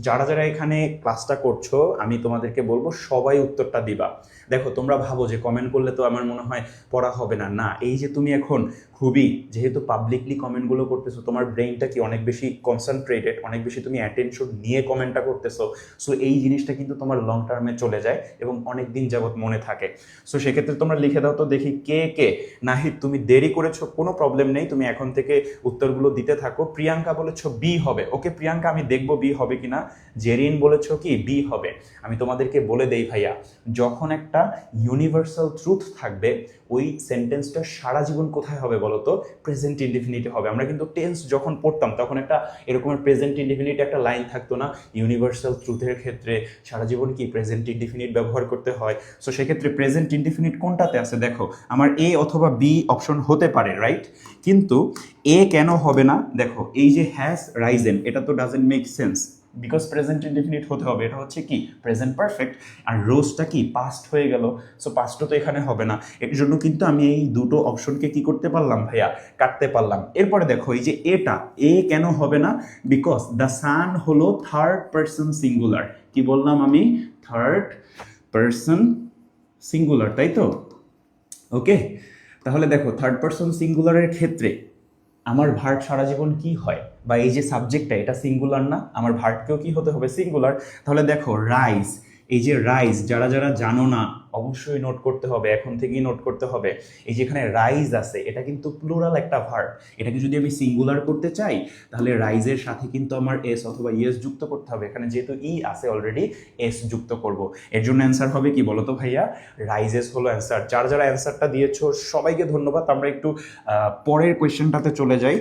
যারা যারা এখানে ক্লাসটা করছো আমি তোমাদেরকে বলবো সবাই উত্তরটা দিবা। দেখো তোমরা ভাবো যে কমেন্ট করলে তো আমার মনে হয় পড়া হবে না, না, এই যে তুমি এখন খুবই যেহেতু পাবলিকলি কমেন্টগুলো করতেছো, তোমার ব্রেইনটা কি অনেক বেশি কনসেন্ট্রেটেড, অনেক বেশি তুমি অ্যাটেনশন নিয়ে কমেন্টটা করতেছো। সো এই জিনিসটা কিন্তু তোমার লং টার্মে চলে যায় এবং অনেক দিন যাবত মনে থাকে। সো সেক্ষেত্রে তোমরা লিখে দাও তো দেখি কে কে। নাহিদ তুমি দেরি করেছো, কোনো প্রবলেম নেই, তুমি এখন থেকে উত্তরগুলো দিতে থাকো। প্রিয়াঙ্কা বলেছো বি হবে, ওকে প্রিয়াঙ্কা আমি দেখবো বি হবে কিনা। জেরিন বলেছো কি বি হবে। আমি তোমাদেরকে বলে দেই ভাইয়া, যখন একটা ইউনিভার্সাল ট্রুথ থাকবে ওই সেন্টেন্সটা সারা জীবন কোথায় হবে বলো তো? প্রেজেন্ট ইনডিফিনিটে হবে। আমরা কিন্তু টেন্স যখন পড়তাম তখন একটা এরকমের প্রেজেন্ট ইনডিফিনিটে একটা লাইন থাকতো না, ইউনিভার্সাল ট্রুথের ক্ষেত্রে সারা জীবন কি প্রেজেন্ট ইনডিফিনিট ব্যবহার করতে হয়। সো সেক্ষেত্রে প্রেজেন্ট ইনডিফিনিট কোনটাতে আছে দেখো, আমার এ অথবা বি অপশন হতে পারে, রাইট? কিন্তু এ কেন হবে না? দেখো এই যে হ্যাজ রাইজেন, এটা তো doesn't make sense, because present indefinite হতে হবে, এটা হচ্ছে কি প্রেজেন্ট পারফেক্ট। আর রোজটা কি পাস্ট হয়ে গেল, সো পাস্টও তো এখানে হবে না। এর জন্য কিন্তু আমি এই দুটো অপশনকে কি করতে পারলাম ভাইয়া, কাটতে পারলাম। এরপরে দেখো এই যে এটা, এ কেন হবে না? বিকজ দ্য সান হলো থার্ড পারসন সিঙ্গুলার। কি বললাম আমি? থার্ড পারসন সিঙ্গুলার, তাই তো? ওকে, তাহলে দেখো থার্ড পারসন সিঙ্গুলারের ক্ষেত্রে আমার ভার্ব সারা জীবন কি হয়, বা এই যে সাবজেক্টটা এটা সিঙ্গুলার না, আমার ভার্বকেও কি হতে হবে সিঙ্গুলার। তাহলে দেখো রাইজ, এই যে রাইজ, যারা যারা জানো না অবশ্যই নোট করতে হবে, এখন থেকেই নোট করতে হবে। এই যে এখানে রাইজ আছে, এটা কিন্তু প্লুরাল একটা ভার্ব। এটাকে যদি আমি সিঙ্গুলার করতে চাই তাহলে রাইজের সাথে কিন্তু আমার এস অথবা ইএস যুক্ত করতে হবে। এখানে যেহেতু ই আছে অলরেডি, এস যুক্ত করব। এর জন্য অ্যান্সার হবে কি বলো তো ভাইয়া? রাইজেস হলো অ্যান্সার। যারা যারা অ্যান্সারটা দিয়েছো সবাইকে ধন্যবাদ। আমরা একটু পরের কোয়েশ্চেনটাতে চলে যাই।